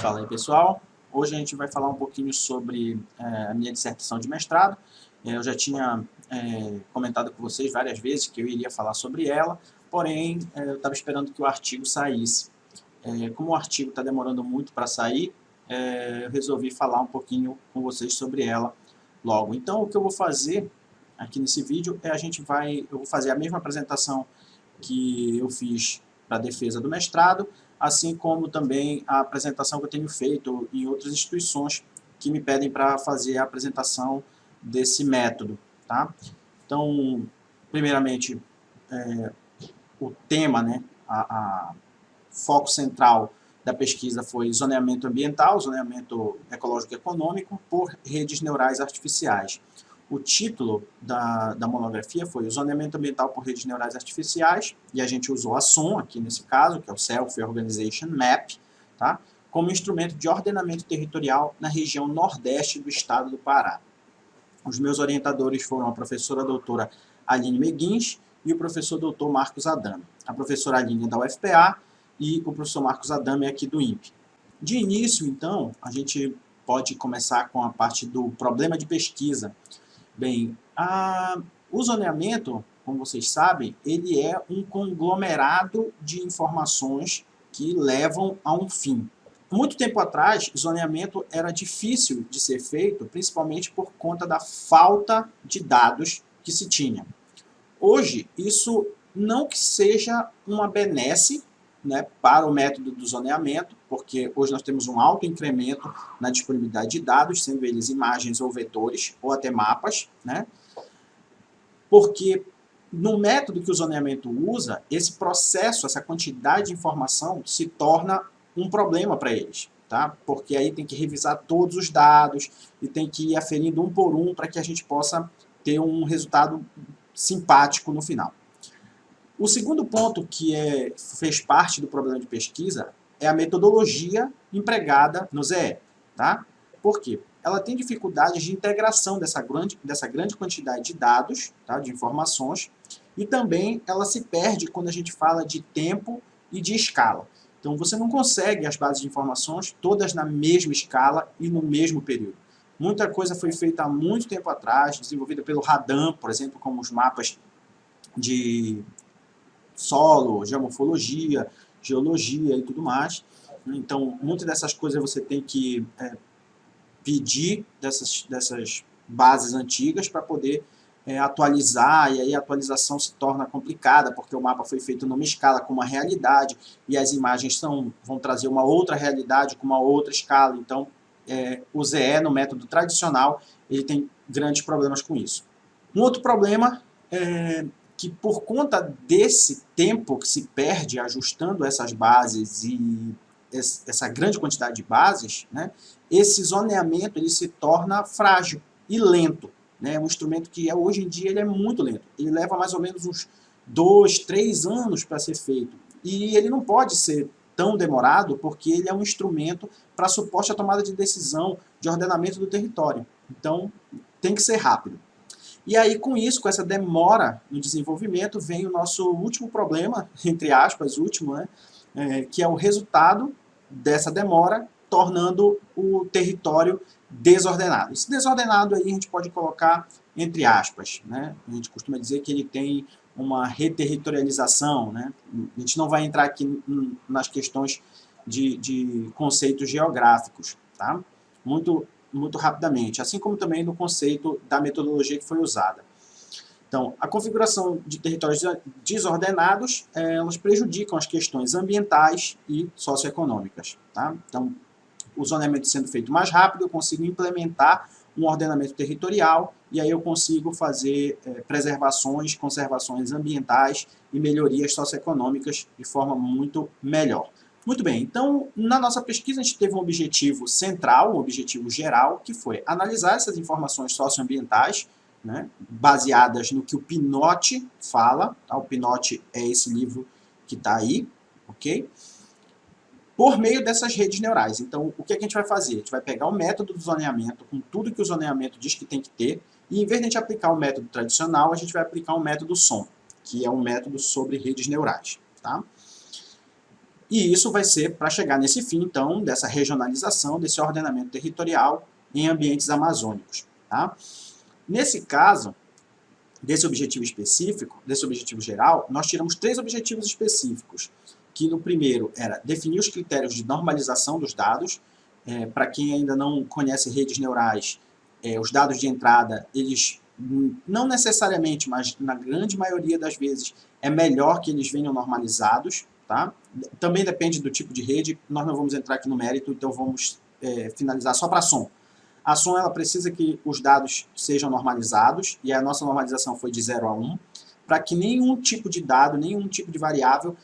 Fala aí, pessoal. Hoje a gente vai falar um pouquinho sobre a minha dissertação de mestrado. Eu já tinha comentado com vocês várias vezes que eu iria falar sobre ela, porém eu estava esperando que o artigo saísse. Como o artigo está demorando muito para sair, eu resolvi falar um pouquinho com vocês sobre ela logo. Então, o que eu vou fazer aqui nesse vídeo é eu vou fazer a mesma apresentação que eu fiz para a defesa do mestrado, assim como também a apresentação que eu tenho feito em outras instituições que me pedem para fazer a apresentação desse método. Tá? Então, primeiramente, o tema, né, a foco central da pesquisa foi zoneamento ambiental, zoneamento ecológico e econômico por redes neurais artificiais. O título da monografia foi o zoneamento ambiental por redes neurais artificiais, e a gente usou a SOM aqui nesse caso, que é o Self-Organization Map, tá? Como instrumento de ordenamento territorial na região nordeste do estado do Pará. Os meus orientadores foram a professora doutora Aline Meguins e o professor doutor Marcos Adame. A professora Aline é da UFPA e o professor Marcos Adame é aqui do INPE. De início, então, a gente pode começar com a parte do problema de pesquisa. Bem, o zoneamento, como vocês sabem, ele é um conglomerado de informações que levam a um fim. Muito tempo atrás, zoneamento era difícil de ser feito, principalmente por conta da falta de dados que se tinha. Hoje, isso não que seja uma benesse, né, para o método do zoneamento, porque hoje nós temos um alto incremento na disponibilidade de dados, sendo eles imagens ou vetores, ou até mapas, né, porque no método que o zoneamento usa, esse processo, essa quantidade de informação se torna um problema para eles, tá? Porque aí tem que revisar todos os dados e tem que ir aferindo um por um para que a gente possa ter um resultado simpático no final. O segundo ponto que fez parte do problema de pesquisa é a metodologia empregada no ZE. Tá? Por quê? Ela tem dificuldades de integração dessa grande quantidade de dados, tá? De informações, e também ela se perde quando a gente fala de tempo e de escala. Então você não consegue as bases de informações todas na mesma escala e no mesmo período. Muita coisa foi feita há muito tempo atrás, desenvolvida pelo Radam, por exemplo, como os mapas de solo, geomorfologia, geologia e tudo mais. Então, muitas dessas coisas você tem que pedir dessas bases antigas para poder atualizar, e aí a atualização se torna complicada, porque o mapa foi feito numa escala com uma realidade, e as imagens vão trazer uma outra realidade com uma outra escala. Então, o ZE, no método tradicional, ele tem grandes problemas com isso. Um outro problema é que, por conta desse tempo que se perde ajustando essas bases e essa grande quantidade de bases, né, esse zoneamento ele se torna frágil e lento. Né, um instrumento que hoje em dia ele é muito lento. Ele leva mais ou menos uns 2, 3 anos para ser feito. E ele não pode ser tão demorado porque ele é um instrumento para suporte à tomada de decisão de ordenamento do território. Então, tem que ser rápido. E aí, com isso, com essa demora no desenvolvimento, vem o nosso último problema, entre aspas, último, né? Que é o resultado dessa demora, tornando o território desordenado. Esse desordenado aí a gente pode colocar entre aspas, né? A gente costuma dizer que ele tem uma reterritorialização, né? A gente não vai entrar aqui nas questões de conceitos geográficos, tá? Muito rapidamente, assim como também no conceito da metodologia que foi usada. Então, a configuração de territórios desordenados, elas prejudicam as questões ambientais e socioeconômicas. Tá? Então, o zoneamento sendo feito mais rápido, eu consigo implementar um ordenamento territorial e aí eu consigo fazer preservações, conservações ambientais e melhorias socioeconômicas de forma muito melhor. Muito bem, então, na nossa pesquisa a gente teve um objetivo central, um objetivo geral, que foi analisar essas informações socioambientais, né, baseadas no que o Pinotti fala, tá? O Pinotti é esse livro que está aí, ok? Por meio dessas redes neurais. Então, o que a gente vai fazer? A gente vai pegar o método do zoneamento, com tudo que o zoneamento diz que tem que ter, e em vez de a gente aplicar o método tradicional, a gente vai aplicar o método SOM, que é um método sobre redes neurais, tá? E isso vai ser para chegar nesse fim, então, dessa regionalização, desse ordenamento territorial em ambientes amazônicos. Tá? Nesse caso, desse objetivo específico, desse objetivo geral, nós tiramos 3 objetivos específicos, que no primeiro era definir os critérios de normalização dos dados. Para quem ainda não conhece redes neurais, os dados de entrada, eles não necessariamente, mas na grande maioria das vezes, é melhor que eles venham normalizados. Tá? Também depende do tipo de rede, nós não vamos entrar aqui no mérito, então vamos finalizar só para a SOM. A SOM ela precisa que os dados sejam normalizados, e a nossa normalização foi de 0 a 1, para que nenhum tipo de dado, nenhum tipo de variável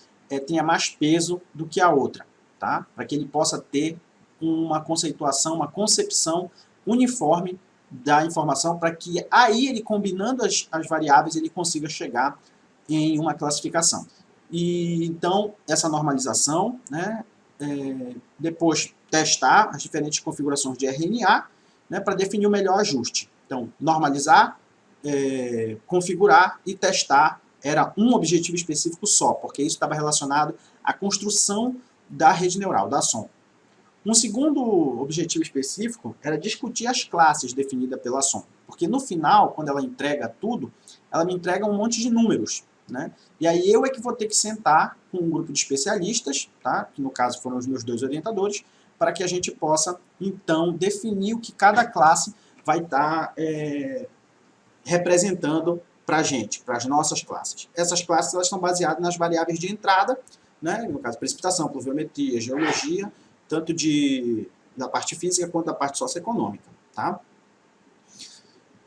tenha mais peso do que a outra, tá? Para que ele possa ter uma conceituação, uma concepção uniforme da informação, para que aí ele, combinando as variáveis, ele consiga chegar em uma classificação. E então, essa normalização, né, depois testar as diferentes configurações de RNA, né, para definir o melhor ajuste. Então, normalizar, configurar e testar era um objetivo específico só, porque isso estava relacionado à construção da rede neural, da SOM. Um segundo objetivo específico era discutir as classes definidas pela SOM, porque no final, quando ela entrega tudo, ela me entrega um monte de números, né? E aí eu é que vou ter que sentar com um grupo de especialistas, tá? Que no caso foram os meus 2 orientadores, para que a gente possa, então, definir o que cada classe vai estar representando para a gente, para as nossas classes. Essas classes elas estão baseadas nas variáveis de entrada, né? No caso, precipitação, pluviometria, geologia, tanto da parte física quanto da parte socioeconômica. Tá?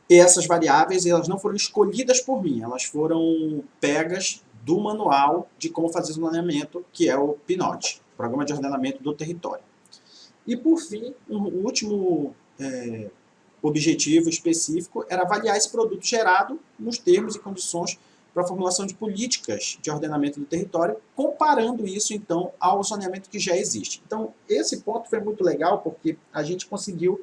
E essas variáveis elas não foram escolhidas por mim, elas foram pegas do manual de como fazer zoneamento, que é o PNOD, Programa de Ordenamento do Território. E, por fim, o último objetivo específico era avaliar esse produto gerado nos termos e condições para a formulação de políticas de ordenamento do território, comparando isso, então, ao zoneamento que já existe. Então, esse ponto foi muito legal, porque a gente conseguiu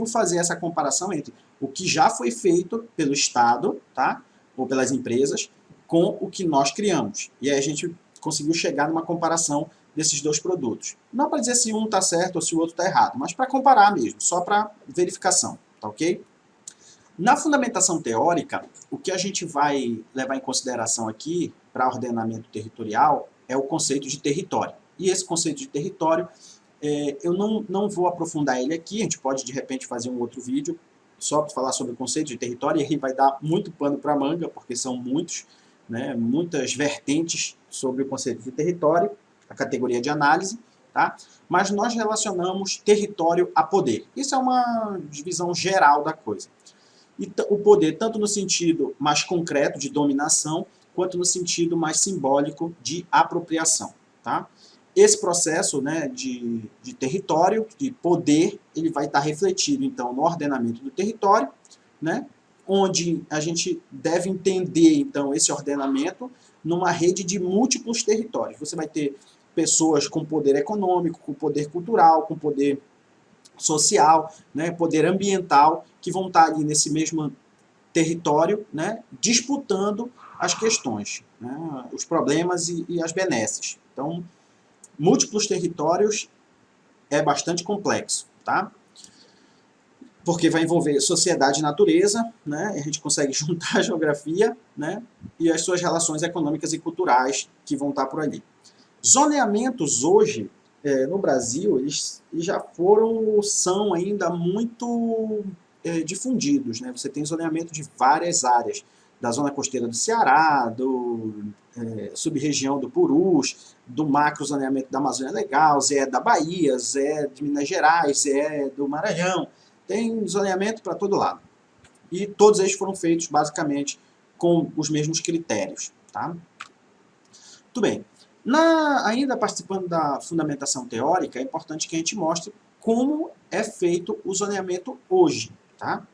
fazer essa comparação entre o que já foi feito pelo Estado, tá? Ou pelas empresas, com o que nós criamos. E aí a gente conseguiu chegar numa comparação desses 2 produtos. Não para dizer se um está certo ou se o outro está errado, mas para comparar mesmo, só para verificação, tá ok? Na fundamentação teórica, o que a gente vai levar em consideração aqui para ordenamento territorial é o conceito de território. E esse conceito de território, eu não vou aprofundar ele aqui, a gente pode de repente fazer um outro vídeo só para falar sobre o conceito de território, e aí vai dar muito pano para manga, porque são muitas vertentes sobre o conceito de território, a categoria de análise, tá? Mas nós relacionamos território a poder. Isso é uma divisão geral da coisa. E o poder, tanto no sentido mais concreto de dominação, quanto no sentido mais simbólico de apropriação. Tá? Esse processo, né, de território, de poder, ele vai estar refletido, então, no ordenamento do território, né, onde a gente deve entender, então, esse ordenamento numa rede de múltiplos territórios. Você vai ter pessoas com poder econômico, com poder cultural, com poder social, né, poder ambiental, que vão estar ali nesse mesmo território, né, disputando as questões, né, os problemas e as benesses. Então, múltiplos territórios é bastante complexo, tá? Porque vai envolver sociedade e natureza, né, e a gente consegue juntar a geografia, né, e as suas relações econômicas e culturais que vão estar por ali. Zoneamentos hoje, no Brasil, eles já são ainda muito difundidos, né? Você tem zoneamento de várias áreas, da zona costeira do Ceará, sub-região do Purus, do macro zoneamento da Amazônia Legal, Zé da Bahia, Zé de Minas Gerais, Zé do Maranhão, tem zoneamento para todo lado. E todos eles foram feitos basicamente com os mesmos critérios, tá? Tudo bem. Ainda participando da fundamentação teórica, é importante que a gente mostre como é feito o zoneamento hoje, tá?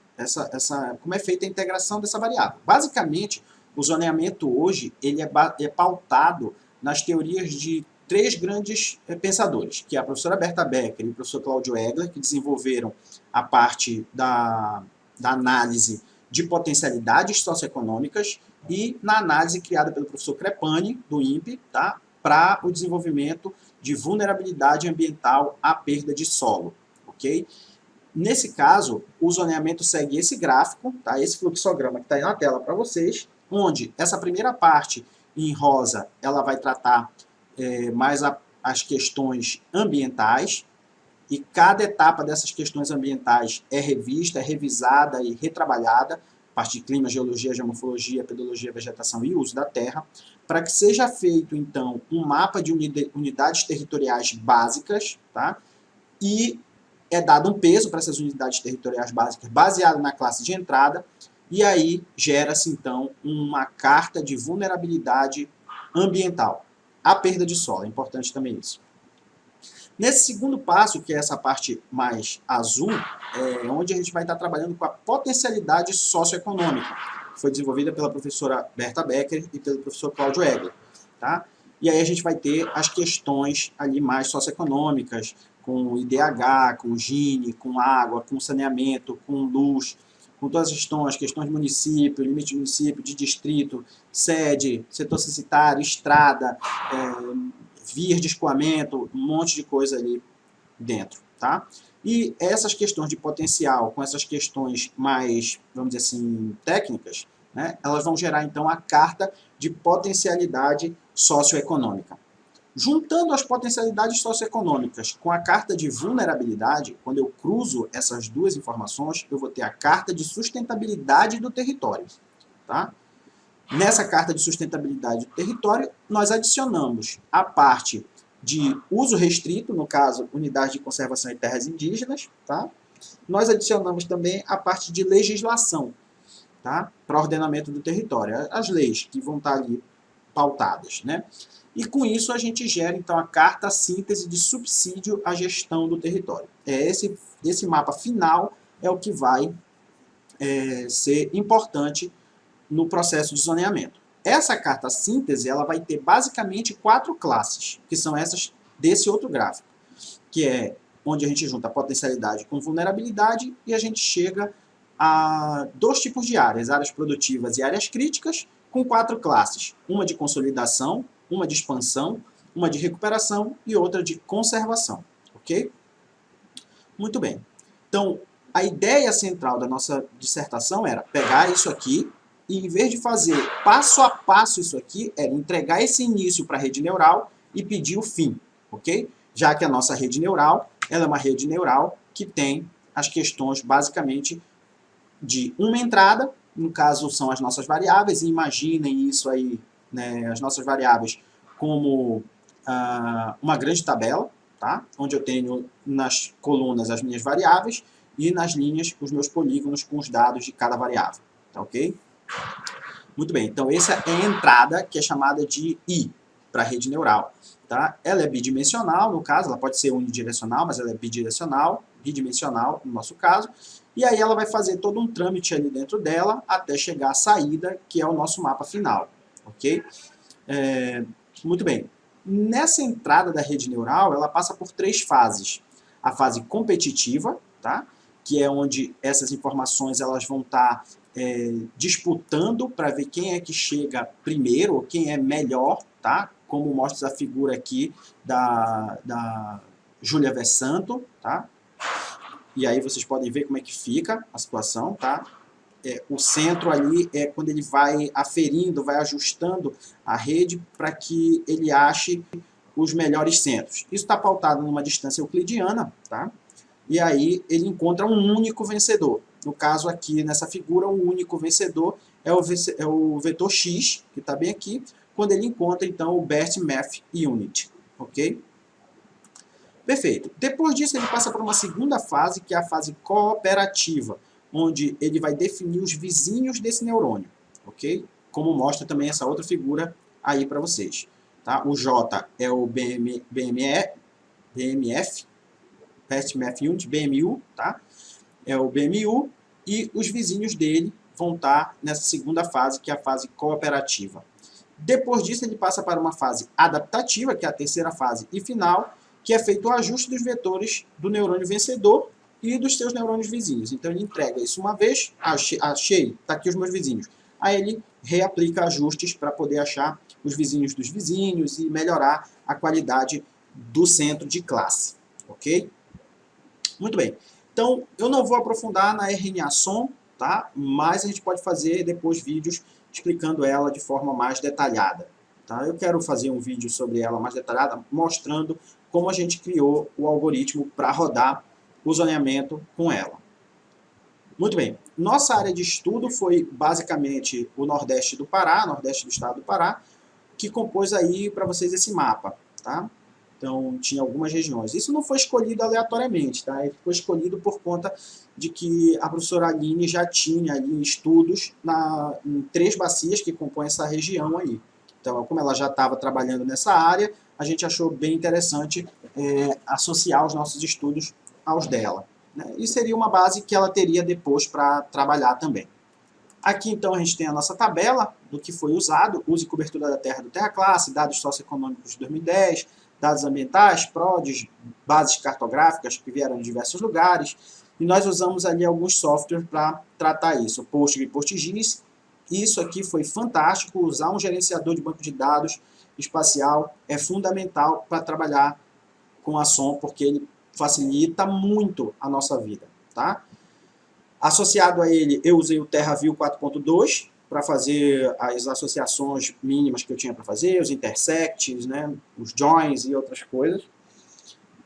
Como é feita a integração dessa variável. Basicamente, o zoneamento hoje ele é pautado nas teorias de 3 grandes pensadores, que é a professora Berta Becker e o professor Cláudio Egler, que desenvolveram a parte da análise de potencialidades socioeconômicas, e na análise criada pelo professor Crepani, do INPE, tá? para o desenvolvimento de vulnerabilidade ambiental à perda de solo, ok? Nesse caso, o zoneamento segue esse gráfico, tá? Esse fluxograma que está aí na tela para vocês, onde essa primeira parte em rosa, ela vai tratar mais as questões ambientais, e cada etapa dessas questões ambientais é revista, é revisada e retrabalhada, parte de clima, geologia, geomorfologia, pedologia, vegetação e uso da terra, para que seja feito, então, um mapa de unidades territoriais básicas, tá? E é dado um peso para essas unidades territoriais básicas baseado na classe de entrada, e aí gera-se, então, uma carta de vulnerabilidade ambiental. A perda de solo, é importante também isso. Nesse segundo passo, que é essa parte mais azul, é onde a gente vai estar trabalhando com a potencialidade socioeconômica, que foi desenvolvida pela professora Berta Becker e pelo professor Cláudio Egler, tá? E aí a gente vai ter as questões ali mais socioeconômicas, com IDH, com Gini, com água, com saneamento, com luz, com todas as questões de município, limite de município, de distrito, sede, setor censitário, estrada, vias de escoamento, um monte de coisa ali dentro, tá? E essas questões de potencial, com essas questões mais, vamos dizer assim, técnicas, né, elas vão gerar, então, a carta de potencialidade socioeconômica. Juntando as potencialidades socioeconômicas com a carta de vulnerabilidade, quando eu cruzo essas duas informações, eu vou ter a carta de sustentabilidade do território, tá? Nessa carta de sustentabilidade do território, nós adicionamos a parte de uso restrito, no caso, unidade de conservação e terras indígenas, tá? Nós adicionamos também a parte de legislação, tá? Para ordenamento do território, as leis que vão estar ali pautadas, né? E com isso a gente gera, então, a carta síntese de subsídio à gestão do território. Esse mapa final é o que vai ser importante no processo de zoneamento. Essa carta síntese, ela vai ter basicamente 4 classes, que são essas desse outro gráfico, que é onde a gente junta a potencialidade com vulnerabilidade e a gente chega a 2 tipos de áreas produtivas e áreas críticas, com 4 classes, uma de consolidação, uma de expansão, uma de recuperação e outra de conservação, ok? Muito bem. Então, a ideia central da nossa dissertação era pegar isso aqui e, em vez de fazer passo a passo isso aqui, era entregar esse início para a rede neural e pedir o fim, ok? Já que a nossa rede neural, ela é uma rede neural que tem as questões, basicamente, de uma entrada, no caso são as nossas variáveis, e imaginem isso aí, né, as nossas variáveis como uma grande tabela, tá? Onde eu tenho nas colunas as minhas variáveis e nas linhas os meus polígonos com os dados de cada variável, tá ok? Muito bem, então essa é a entrada que é chamada de I, para a rede neural, tá? Ela é bidimensional, no caso, ela pode ser unidirecional, mas ela é bidimensional no nosso caso, e aí ela vai fazer todo um trâmite ali dentro dela até chegar à saída, que é o nosso mapa final, ok? Muito bem. Nessa entrada da rede neural, ela passa por 3 fases. A fase competitiva, tá? Que é onde essas informações elas vão estar disputando para ver quem é que chega primeiro, ou quem é melhor, tá? Como mostra a figura aqui da Júlia Vessanto, tá? E aí vocês podem ver como é que fica a situação, tá? O centro ali é quando ele vai aferindo, vai ajustando a rede para que ele ache os melhores centros. Isso está pautado numa distância euclidiana, tá? E aí ele encontra um único vencedor. No caso aqui, nessa figura, o único vencedor é o vetor x, que está bem aqui, quando ele encontra, então, o Best Math Unit, ok? Perfeito. Depois disso, ele passa para uma segunda fase, que é a fase cooperativa, onde ele vai definir os vizinhos desse neurônio, ok? Como mostra também essa outra figura aí para vocês. Tá? O J é o BMF, Best Math Unit, BMU, tá? É o BMU, e os vizinhos dele vão estar nessa segunda fase, que é a fase cooperativa. Depois disso, ele passa para uma fase adaptativa, que é a terceira fase e final, que é feito o ajuste dos vetores do neurônio vencedor e dos seus neurônios vizinhos. Então, ele entrega isso uma vez, achei, está aqui os meus vizinhos. Aí ele reaplica ajustes para poder achar os vizinhos dos vizinhos e melhorar a qualidade do centro de classe, ok? Muito bem. Então, eu não vou aprofundar na RNA-SOM, tá? Mas a gente pode fazer depois vídeos explicando ela de forma mais detalhada. Tá? Eu quero fazer um vídeo sobre ela mais detalhada, mostrando como a gente criou o algoritmo para rodar o zoneamento com ela. Muito bem. Nossa área de estudo foi basicamente o Nordeste do Pará, Nordeste do estado do Pará, que compôs aí para vocês esse mapa. Tá? Então, tinha algumas regiões. Isso não foi escolhido aleatoriamente, tá? Ele foi escolhido por conta de que a professora Aline já tinha ali estudos em 3 bacias que compõem essa região aí. Então, como ela já estava trabalhando nessa área, a gente achou bem interessante associar os nossos estudos aos dela. Né? E seria uma base que ela teria depois para trabalhar também. Aqui, então, a gente tem a nossa tabela do que foi usado, uso e cobertura da terra do Terra Classe, dados socioeconômicos de 2010, dados ambientais, PRODES, bases cartográficas que vieram de diversos lugares, e nós usamos ali alguns softwares para tratar isso, o Postgre e PostGIS. Isso aqui foi fantástico, usar um gerenciador de banco de dados espacial é fundamental para trabalhar com a SOM, porque ele facilita muito a nossa vida, tá? Associado a ele, eu usei o TerraView 4.2 para fazer as associações mínimas que eu tinha para fazer, os intersects, né, os joins e outras coisas.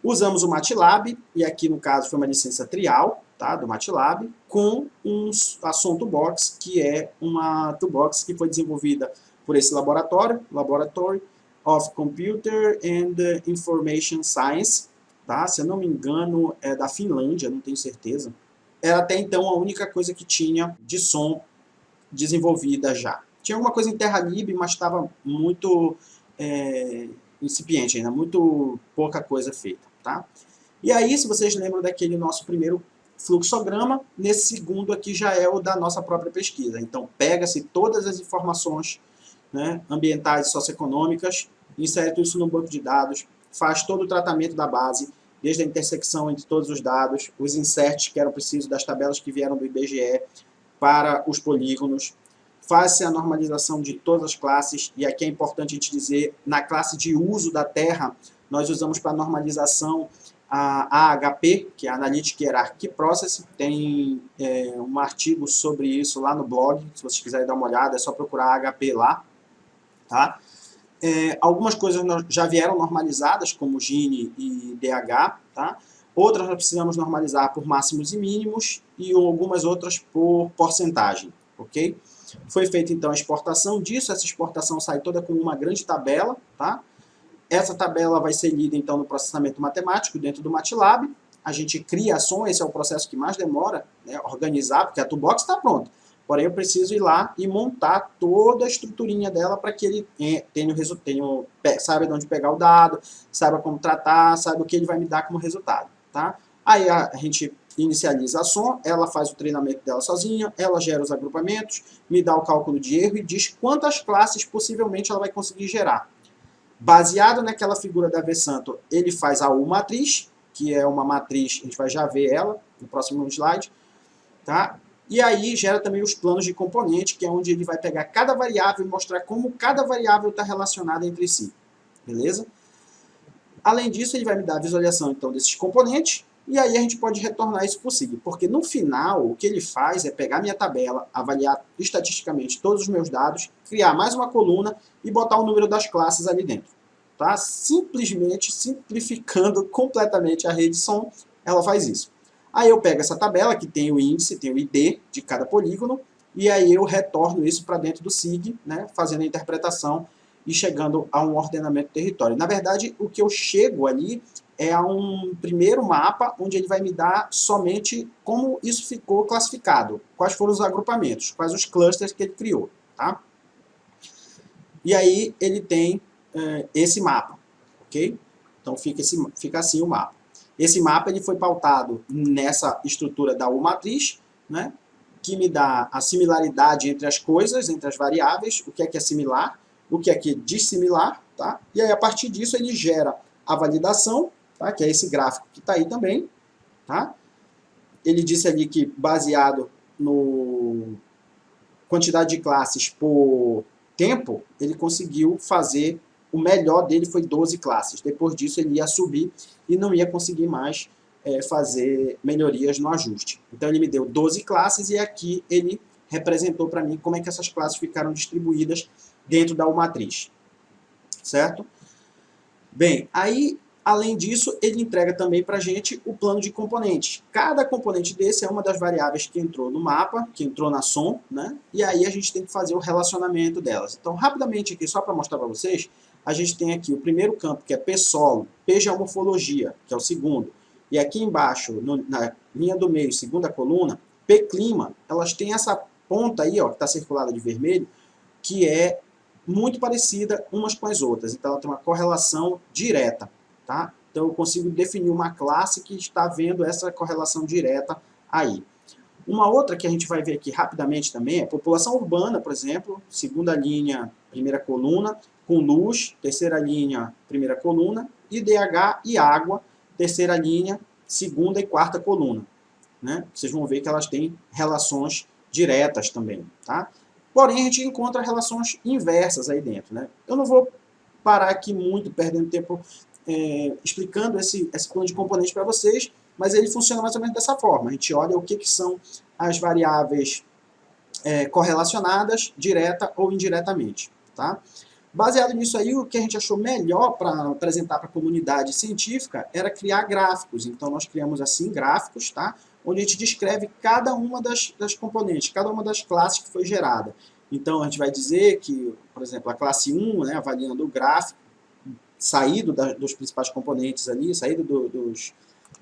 Usamos o MATLAB, e aqui no caso foi uma licença trial, tá, do MATLAB, com a SOM Toolbox, que é uma toolbox que foi desenvolvida por esse laboratório, Laboratory of Computer and Information Science, tá? Se eu não me engano é da Finlândia, não tenho certeza. Era até então a única coisa que tinha de som desenvolvida já. Tinha alguma coisa em TerraLib, mas estava muito incipiente ainda, muito pouca coisa feita. Tá? E aí, se vocês lembram daquele nosso primeiro fluxograma, nesse segundo aqui já é o da nossa própria pesquisa. Então, pega-se todas as informações, né, ambientais e socioeconômicas, insere tudo isso no banco de dados, faz todo o tratamento da base, desde a intersecção entre todos os dados, os inserts que eram precisos das tabelas que vieram do IBGE para os polígonos, faz-se a normalização de todas as classes, e aqui é importante a gente dizer, na classe de uso da terra, nós usamos para normalização a AHP, que é a Analytic Hierarchy Process, tem um artigo sobre isso lá no blog, se vocês quiserem dar uma olhada, é só procurar AHP lá. Tá? Algumas coisas já vieram normalizadas, como Gini e DH, tá? Outras nós precisamos normalizar por máximos e mínimos, e algumas outras por porcentagem, ok? Foi feita então a exportação disso, essa exportação sai toda com uma grande tabela, tá? Essa tabela vai ser lida então no processamento matemático dentro do MATLAB, a gente cria a SOM, esse é o processo que mais demora, né, organizar, porque a toolbox está pronta. Porém, eu preciso ir lá e montar toda a estruturinha dela para que ele saiba de onde pegar o dado, saiba como tratar, saiba o que ele vai me dar como resultado. Tá? Aí a gente inicializa a SOM, ela faz o treinamento dela sozinha, ela gera os agrupamentos, me dá o cálculo de erro e diz quantas classes possivelmente ela vai conseguir gerar. Baseado naquela figura da V-Santo, ele faz a U-matriz, que é uma matriz, a gente vai já ver ela no próximo slide, tá? E aí gera também os planos de componente, que é onde ele vai pegar cada variável e mostrar como cada variável está relacionada entre si. Beleza? Além disso, ele vai me dar a visualização então, desses componentes, e aí a gente pode retornar isso possível. Porque no final, o que ele faz é pegar minha tabela, avaliar estatisticamente todos os meus dados, criar mais uma coluna e botar o número das classes ali dentro. Tá? Simplesmente simplificando completamente a rede SOM, ela faz isso. Aí eu pego essa tabela, que tem o índice, tem o ID de cada polígono, e aí eu retorno isso para dentro do SIG, né, fazendo a interpretação e chegando a um ordenamento do território. Na verdade, o que eu chego ali é a um primeiro mapa, onde ele vai me dar somente como isso ficou classificado, quais foram os agrupamentos, quais os clusters que ele criou. Tá? E aí ele tem esse mapa, ok? Então fica assim o mapa. Esse mapa ele foi pautado nessa estrutura da U-matriz, né, que me dá a similaridade entre as coisas, entre as variáveis, o que é similar, o que é dissimilar, tá? E aí a partir disso ele gera a validação, tá? Que é esse gráfico que está aí também. Tá? Ele disse ali que baseado no quantidade de classes por tempo, ele conseguiu fazer, o melhor dele foi 12 classes. Depois disso, ele ia subir e não ia conseguir mais fazer melhorias no ajuste. Então, ele me deu 12 classes e aqui ele representou para mim como é que essas classes ficaram distribuídas dentro da U-matriz. Certo? Bem, aí, além disso, ele entrega também para a gente o plano de componentes. Cada componente desse é uma das variáveis que entrou no mapa, que entrou na SOM, né? E aí a gente tem que fazer o relacionamento delas. Então, rapidamente aqui, só para mostrar para vocês, a gente tem aqui o primeiro campo, que é P-solo, P-geomorfologia, que é o segundo. E aqui embaixo, na linha do meio, segunda coluna, P-clima, elas têm essa ponta aí, ó, que está circulada de vermelho, que é muito parecida umas com as outras. Então, ela tem uma correlação direta. Tá? Então, eu consigo definir uma classe que está vendo essa correlação direta aí. Uma outra que a gente vai ver aqui rapidamente também é população urbana, por exemplo, segunda linha, primeira coluna, com luz, terceira linha, primeira coluna, IDH e água, terceira linha, segunda e quarta coluna. Né? Vocês vão ver que elas têm relações diretas também. Tá? Porém, a gente encontra relações inversas aí dentro. Né? Eu não vou parar aqui muito, perdendo tempo explicando esse plano de componentes para vocês, mas ele funciona mais ou menos dessa forma. A gente olha o que são as variáveis correlacionadas, direta ou indiretamente. Tá? Baseado nisso aí, o que a gente achou melhor para apresentar para a comunidade científica era criar gráficos. Então, nós criamos assim gráficos, tá? Onde a gente descreve cada uma das componentes, cada uma das classes que foi gerada. Então, a gente vai dizer que, por exemplo, a classe 1, né, avaliando o gráfico, saído dos principais componentes ali, saído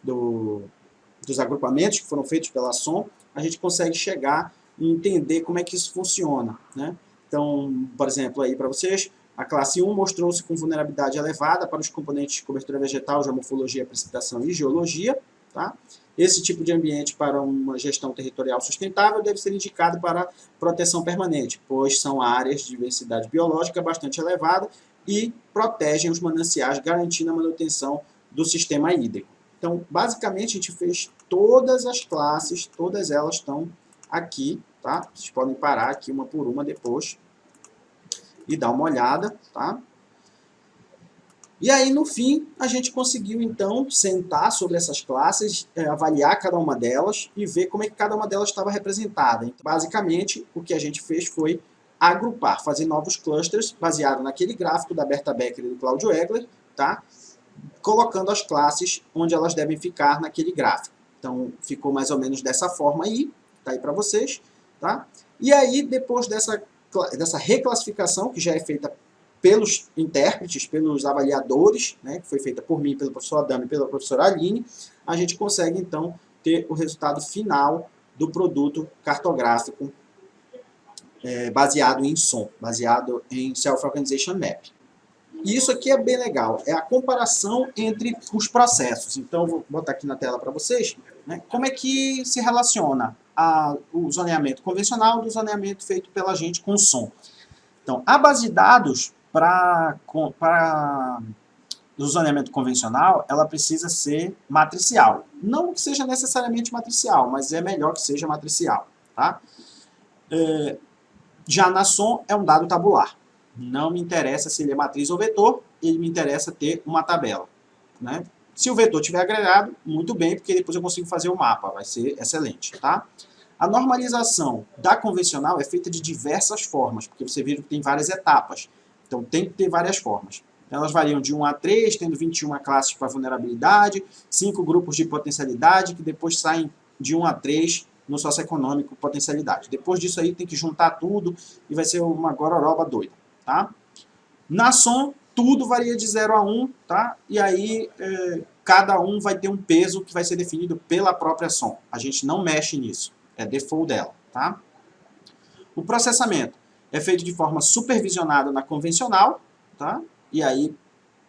dos agrupamentos que foram feitos pela SOM, a gente consegue chegar e entender como é que isso funciona, né? Então, por exemplo, aí para vocês, a classe 1 mostrou-se com vulnerabilidade elevada para os componentes de cobertura vegetal, geomorfologia, precipitação e geologia. Tá? Esse tipo de ambiente para uma gestão territorial sustentável deve ser indicado para proteção permanente, pois são áreas de diversidade biológica bastante elevada e protegem os mananciais, garantindo a manutenção do sistema hídrico. Então, basicamente, a gente fez todas as classes, todas elas estão aqui, tá? Vocês podem parar aqui uma por uma depois e dar uma olhada, tá? E aí, no fim, a gente conseguiu, então, sentar sobre essas classes, avaliar cada uma delas e ver como é que cada uma delas estava representada. Então, basicamente, o que a gente fez foi agrupar, fazer novos clusters, baseado naquele gráfico da Berta Becker e do Cláudio Egler, tá? Colocando as classes onde elas devem ficar naquele gráfico. Então, ficou mais ou menos dessa forma aí, tá aí para vocês, tá? E aí, depois dessa reclassificação, que já é feita pelos intérpretes, pelos avaliadores, né, que foi feita por mim, pelo professor Adame e pela professora Aline, a gente consegue, então, ter o resultado final do produto cartográfico baseado em SOM, baseado em Self-Organization Map. E isso aqui é bem legal, é a comparação entre os processos. Então, eu vou botar aqui na tela para vocês, né, como é que se relaciona o zoneamento convencional do zoneamento feito pela gente com SOM. Então, a base de dados para o zoneamento convencional, ela precisa ser matricial. Não que seja necessariamente matricial, mas é melhor que seja matricial. Tá? Já na SOM é um dado tabular. Não me interessa se ele é matriz ou vetor, ele me interessa ter uma tabela. Né? Se o vetor tiver agregado, muito bem, porque depois eu consigo fazer o mapa, vai ser excelente. Tá? A normalização da convencional é feita de diversas formas, porque você viu que tem várias etapas. Então, tem que ter várias formas. Elas variam de 1 a 3, tendo 21 classes para vulnerabilidade, 5 grupos de potencialidade, que depois saem de 1 a 3 no socioeconômico potencialidade. Depois disso aí, tem que juntar tudo e vai ser uma gororoba doida. Tá? Na SOM, tudo varia de 0 a 1, tá? E aí cada um vai ter um peso que vai ser definido pela própria SOM. A gente não mexe nisso. É default dela, tá? O processamento é feito de forma supervisionada na convencional, tá? E aí,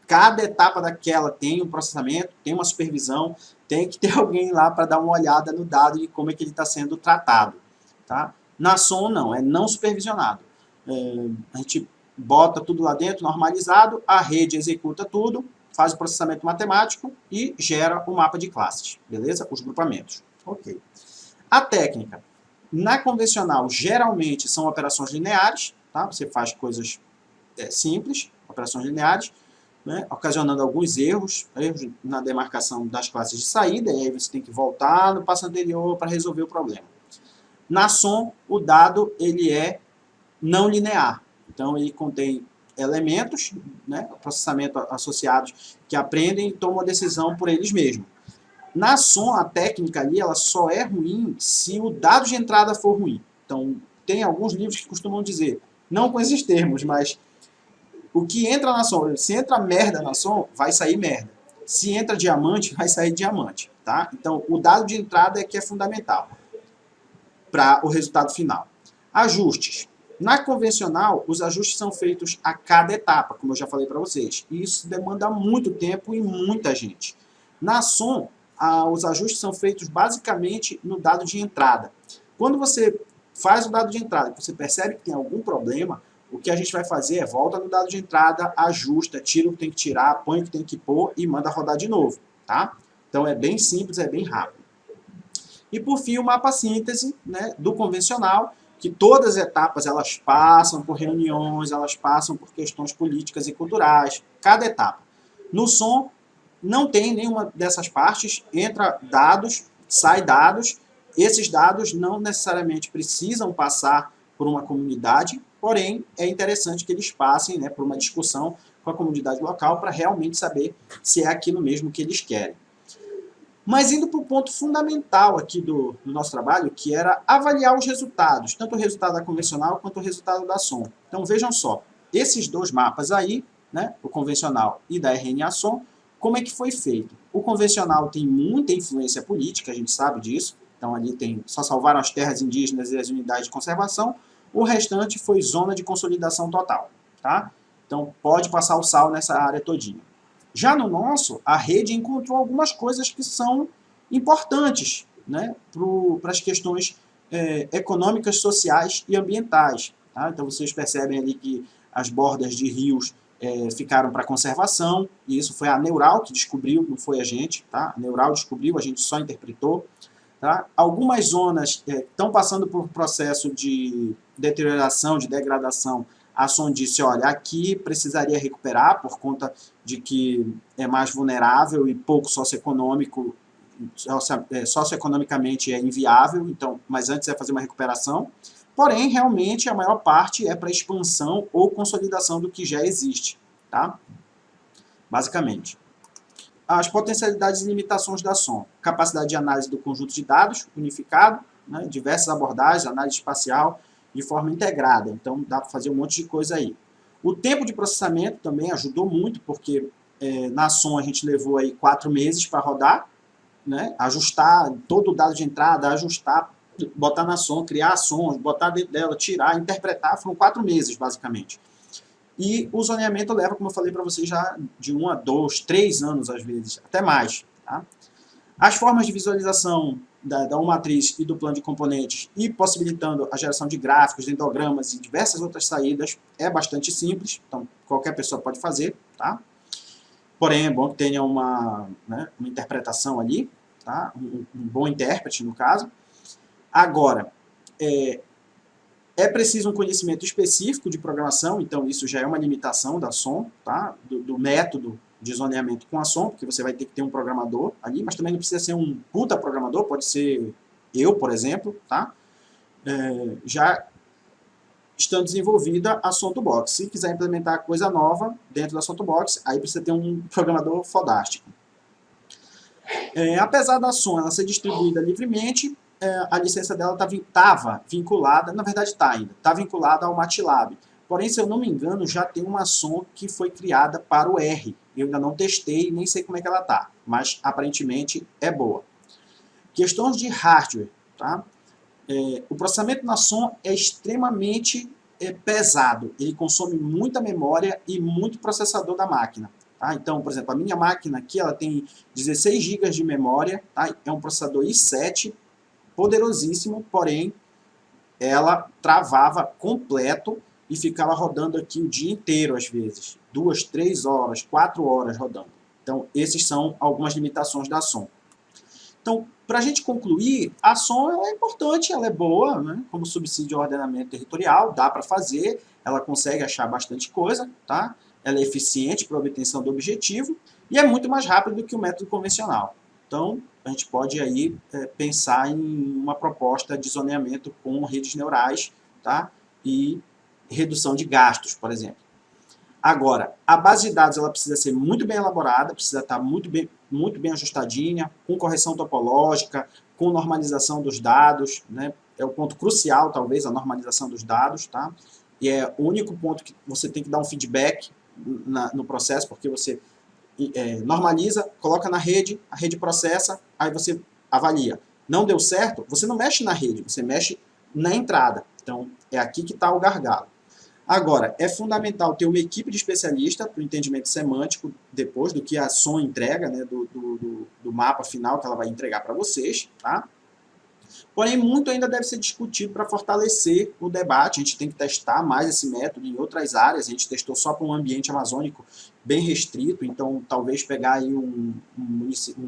cada etapa daquela tem um processamento, tem uma supervisão, tem que ter alguém lá para dar uma olhada no dado e como é que ele está sendo tratado, tá? Na SOM, não, é não supervisionado. A gente bota tudo lá dentro, normalizado, a rede executa tudo, faz o processamento matemático e gera o mapa de classes, beleza? Os grupamentos. Ok. A técnica, na convencional, geralmente são operações lineares, tá? Você faz coisas simples, operações lineares, né, ocasionando alguns erros na demarcação das classes de saída, e aí você tem que voltar no passo anterior para resolver o problema. Na SOM, o dado ele é não linear, então ele contém elementos, né, processamento associados, que aprendem e tomam a decisão por eles mesmos. Na SOM, a técnica ali, ela só é ruim se o dado de entrada for ruim. Então, tem alguns livros que costumam dizer, não com esses termos, mas o que entra na SOM, se entra merda na SOM, vai sair merda. Se entra diamante, vai sair diamante, tá? Então, o dado de entrada é que é fundamental para o resultado final. Ajustes. Na convencional, os ajustes são feitos a cada etapa, como eu já falei para vocês. E isso demanda muito tempo e muita gente. Na SOM, os ajustes são feitos basicamente no dado de entrada. Quando você faz o dado de entrada e você percebe que tem algum problema, o que a gente vai fazer é volta no dado de entrada, ajusta, tira o que tem que tirar, põe o que tem que pôr e manda rodar de novo, tá? Então é bem simples, é bem rápido. E por fim o mapa síntese, né, do convencional, que todas as etapas elas passam por reuniões, elas passam por questões políticas e culturais, cada etapa. No SOM não tem nenhuma dessas partes, entra dados, sai dados, esses dados não necessariamente precisam passar por uma comunidade, porém é interessante que eles passem, né, por uma discussão com a comunidade local para realmente saber se é aquilo mesmo que eles querem. Mas indo para o ponto fundamental aqui do nosso trabalho, que era avaliar os resultados, tanto o resultado da convencional quanto o resultado da SOM. Então vejam só, esses dois mapas aí, né, o convencional e da RNA-SOM, como é que foi feito? O convencional tem muita influência política, a gente sabe disso, então ali tem, só salvaram as terras indígenas e as unidades de conservação, o restante foi zona de consolidação total, tá? Então pode passar o sal nessa área todinha. Já no nosso, a rede encontrou algumas coisas que são importantes, né, para as questões econômicas, sociais e ambientais. Tá? Então vocês percebem ali que as bordas de rios ficaram para conservação, e isso foi a Neural que descobriu, não foi a gente. Tá? A Neural descobriu, a gente só interpretou. Tá? Algumas zonas estão passando por um processo de deterioração, de degradação. A SOM disse, olha, aqui precisaria recuperar por conta de que é mais vulnerável e pouco socioeconômico, socioeconomicamente é inviável, então, mas antes é fazer uma recuperação. Porém, realmente, a maior parte é para expansão ou consolidação do que já existe, tá? Basicamente. As potencialidades e limitações da SOM. Capacidade de análise do conjunto de dados unificado, né, diversas abordagens, análise espacial, de forma integrada, então dá para fazer um monte de coisa aí. O tempo de processamento também ajudou muito, porque na SOM a gente levou aí 4 meses para rodar, né, ajustar todo o dado de entrada, ajustar, botar na SOM, criar a SOM, botar dentro dela, tirar, interpretar, foram 4 meses basicamente. E o zoneamento leva, como eu falei para vocês, já de 1 a 2, 3 anos às vezes, até mais. Tá? As formas de visualização da matriz e do plano de componentes e possibilitando a geração de gráficos, de endogramas e diversas outras saídas é bastante simples, então qualquer pessoa pode fazer, tá? Porém é bom que tenha uma interpretação ali, tá? Um bom intérprete no caso. Agora, é preciso um conhecimento específico de programação, então isso já é uma limitação da SOM, tá? Do método de zoneamento com a SOM, porque você vai ter que ter um programador ali, mas também não precisa ser um puta programador, pode ser eu, por exemplo, tá? Já estando desenvolvida a SOM2Box. Se quiser implementar coisa nova dentro da SOM2Box, aí precisa ter um programador fodástico. Apesar da SOM ela ser distribuída livremente, a licença dela estava vinculada, na verdade está ainda, está vinculada ao MATLAB. Porém, se eu não me engano, já tem uma SOM que foi criada para o R. Eu ainda não testei, nem sei como é que ela está, mas aparentemente é boa. Questões de hardware. Tá? O processamento na SOM é extremamente pesado. Ele consome muita memória e muito processador da máquina. Tá? Então, por exemplo, a minha máquina aqui ela tem 16 GB de memória. Tá? É um processador i7, poderosíssimo, porém, ela travava completo e ficava rodando aqui o dia inteiro, às vezes. 2, 3 horas, 4 horas rodando. Então, esses são algumas limitações da SOM. Então, para a gente concluir, a SOM ela é importante, ela é boa, né? Como subsídio ao ordenamento territorial, dá para fazer, ela consegue achar bastante coisa, tá? Ela é eficiente para a obtenção do objetivo e é muito mais rápido do que o método convencional. Então, a gente pode aí pensar em uma proposta de zoneamento com redes neurais, tá? E redução de gastos, por exemplo. Agora, a base de dados ela precisa ser muito bem elaborada, precisa estar muito bem ajustadinha, com correção topológica, com normalização dos dados, né? É o ponto crucial, talvez, a normalização dos dados, tá? E é o único ponto que você tem que dar um feedback no processo, porque você normaliza, coloca na rede, a rede processa, aí você avalia. Não deu certo, você não mexe na rede, você mexe na entrada. Então, é aqui que está o gargalo. Agora, é fundamental ter uma equipe de especialista para o entendimento semântico depois do que a SOM entrega, né, do mapa final que ela vai entregar para vocês, tá? Porém, muito ainda deve ser discutido para fortalecer o debate. A gente tem que testar mais esse método em outras áreas. A gente testou só para um ambiente amazônico bem restrito, então talvez pegar aí um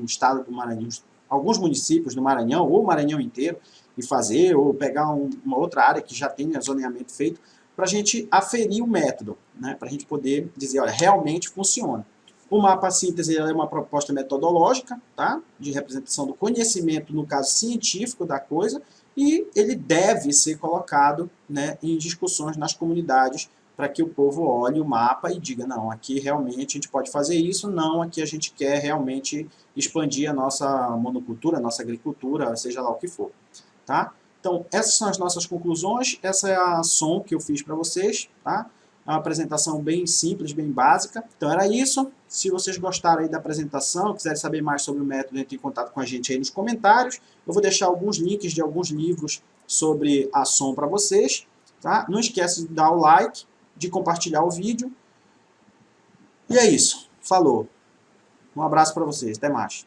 estado do Maranhão, alguns municípios do Maranhão, ou o Maranhão inteiro, e fazer, ou pegar uma outra área que já tem zoneamento feito, para a gente aferir o método, né, para a gente poder dizer, olha, realmente funciona. O mapa síntese é uma proposta metodológica, tá, de representação do conhecimento, no caso científico da coisa, e ele deve ser colocado, né, em discussões nas comunidades, para que o povo olhe o mapa e diga, não, aqui realmente a gente pode fazer isso, não, aqui a gente quer realmente expandir a nossa monocultura, a nossa agricultura, seja lá o que for. Tá? Então, essas são as nossas conclusões, essa é a SOM que eu fiz para vocês, tá? É uma apresentação bem simples, bem básica. Então, era isso. Se vocês gostaram aí da apresentação, quiserem saber mais sobre o método, entre em contato com a gente aí nos comentários. Eu vou deixar alguns links de alguns livros sobre a SOM para vocês, tá? Não esquece de dar o like, de compartilhar o vídeo. E é isso. Falou. Um abraço para vocês. Até mais.